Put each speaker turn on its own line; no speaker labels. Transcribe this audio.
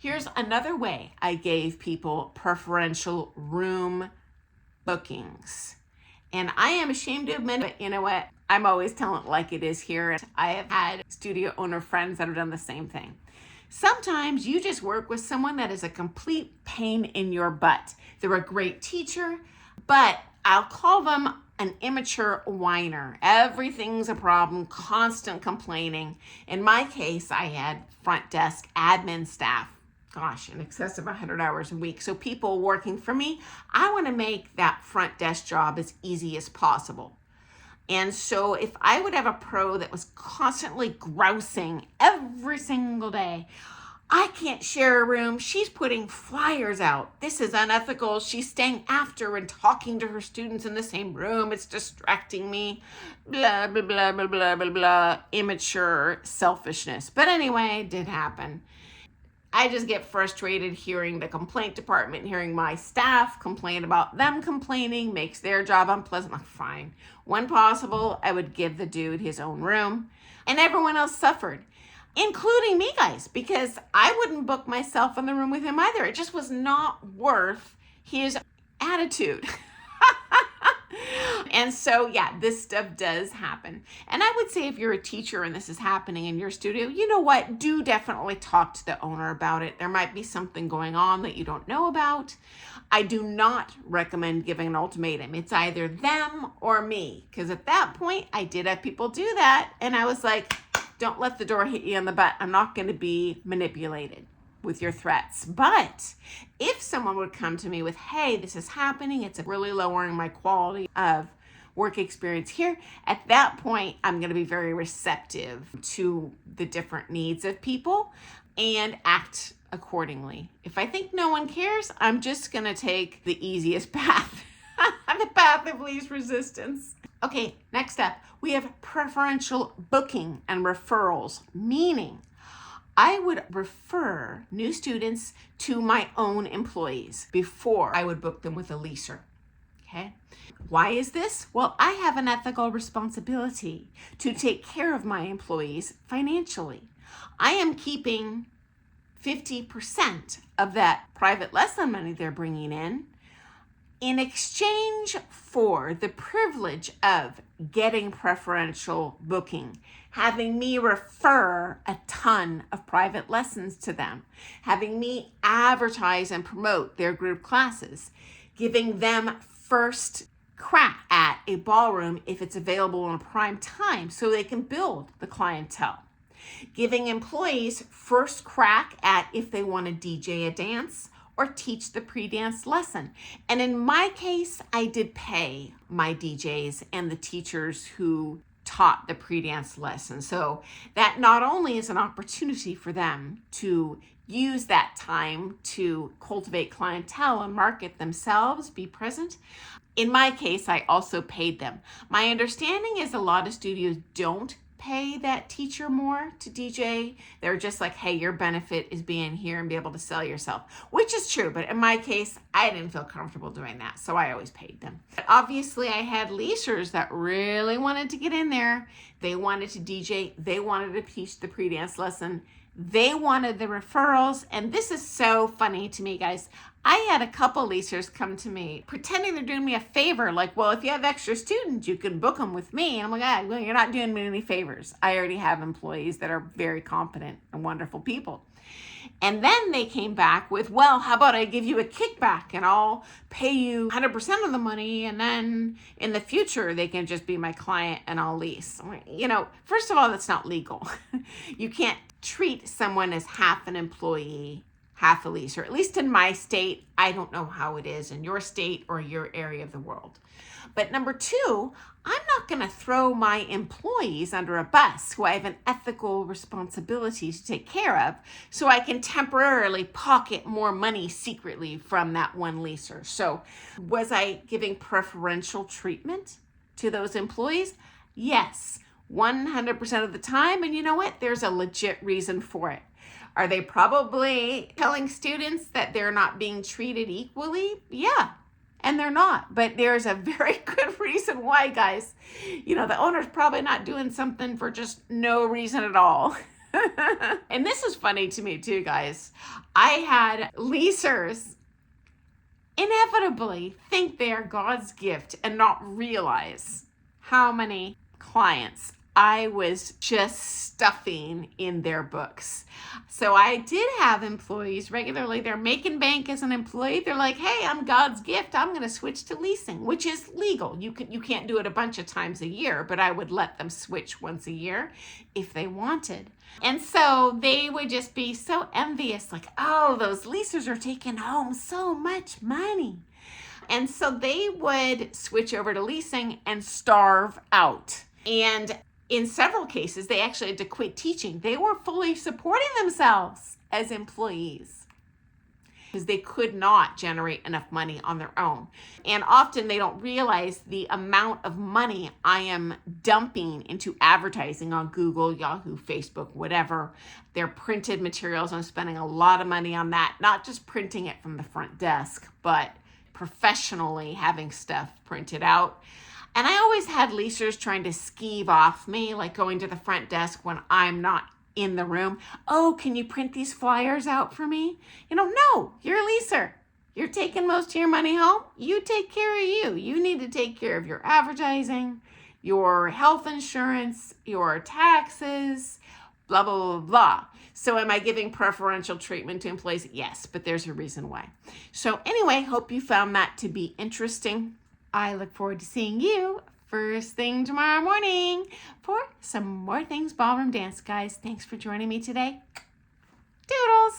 Here's another way I gave people preferential room bookings. And I am ashamed to admit it, but you know what? I'm always telling it like it is here. And I have had studio owner friends that have done the same thing. Sometimes you just work with someone that is a complete pain in your butt. They're a great teacher, but I'll call them an immature whiner. Everything's a problem, constant complaining. In my case, I had front desk admin staff, in excess of 100 hours a week. So people working for me, I want to make that front desk job as easy as possible. And so if I would have a pro that was constantly grousing every single day, I can't share a room. She's putting flyers out. This is unethical. She's staying after and talking to her students in the same room. It's distracting me. Blah, blah, blah, blah, blah, blah, blah. Immature selfishness. But anyway, it did happen. I just get frustrated hearing the complaint department, hearing my staff complain about them complaining, makes their job unpleasant. I'm fine. When possible, I would give the dude his own room. And everyone else suffered, including me, guys, because I wouldn't book myself in the room with him either. It just was not worth his attitude. And so, yeah, this stuff does happen. And I would say if you're a teacher and this is happening in your studio, you know what? Do definitely talk to the owner about it. There might be something going on that you don't know about. I do not recommend giving an ultimatum. It's either them or me. Because at that point, I did have people do that. And I was like, don't let the door hit you in the butt. I'm not going to be manipulated with your threats. But if someone would come to me with, hey, this is happening, it's really lowering my quality of work experience here, at that point, I'm going to be very receptive to the different needs of people and act accordingly. If I think no one cares, I'm just going to take the easiest path, the path of least resistance. Okay, next up, we have preferential booking and referrals, meaning I would refer new students to my own employees before I would book them with a leaser. Okay. Why is this? Well, I have an ethical responsibility to take care of my employees financially. I am keeping 50% of that private lesson money they're bringing in exchange for the privilege of getting preferential booking, having me refer a ton of private lessons to them, having me advertise and promote their group classes, giving them first crack at a ballroom if it's available on a prime time so they can build the clientele, giving employees first crack at if they want to DJ a dance or teach the pre-dance lesson. And in my case, I did pay my DJs and the teachers who taught the pre-dance lesson. So that not only is an opportunity for them to use that time to cultivate clientele and market themselves, be present. In my case, I also paid them. My understanding is a lot of studios don't pay that teacher more to DJ. They're just like, hey, your benefit is being here and be able to sell yourself, which is true. But in my case, I didn't feel comfortable doing that. So I always paid them. But obviously, I had leasers that really wanted to get in there. They wanted to DJ. They wanted to teach the pre-dance lesson. They wanted the referrals. And this is so funny to me, guys. I had a couple leasers come to me pretending they're doing me a favor. Like, well, if you have extra students, you can book them with me. And I'm like, well, you're not doing me any favors. I already have employees that are very competent and wonderful people. And then they came back with, well, how about I give you a kickback and I'll pay you 100% of the money. And then in the future, they can just be my client and I'll lease. I'm like, first of all, that's not legal. You can't treat someone as half an employee, half a lease, or at least in my state. I don't know how it is in your state or your area of the world. But number two, I'm not going to throw my employees under a bus who I have an ethical responsibility to take care of so I can temporarily pocket more money secretly from that one leaser. So was I giving preferential treatment to those employees? Yes, 100% of the time. And you know what? There's a legit reason for it. Are they probably telling students that they're not being treated equally? Yeah. And they're not, but there's a very good reason why, guys. The owner's probably not doing something for just no reason at all. And this is funny to me too, guys. I had leasers inevitably think they are God's gift and not realize how many clients I was just stuffing in their books. So I did have employees regularly. They're making bank as an employee. They're like, hey, I'm God's gift. I'm going to switch to leasing, which is legal. You can't do it a bunch of times a year, but I would let them switch once a year if they wanted. And so they would just be so envious, like, oh, those leasers are taking home so much money. And so they would switch over to leasing and starve out. And in several cases, they actually had to quit teaching. They were fully supporting themselves as employees because they could not generate enough money on their own. And often they don't realize the amount of money I am dumping into advertising on Google, Yahoo, Facebook, whatever. Their printed materials, I'm spending a lot of money on that, not just printing it from the front desk, but professionally having stuff printed out. And I always had leasers trying to skeeve off me, like going to the front desk when I'm not in the room. Oh, can you print these flyers out for me? No, you're a leaser. You're taking most of your money home. You take care of you. You need to take care of your advertising, your health insurance, your taxes, blah, blah, blah, blah. So am I giving preferential treatment to employees? Yes, but there's a reason why. So anyway, hope you found that to be interesting. I look forward to seeing you first thing tomorrow morning for some more things ballroom dance, guys. Thanks for joining me today. Doodles!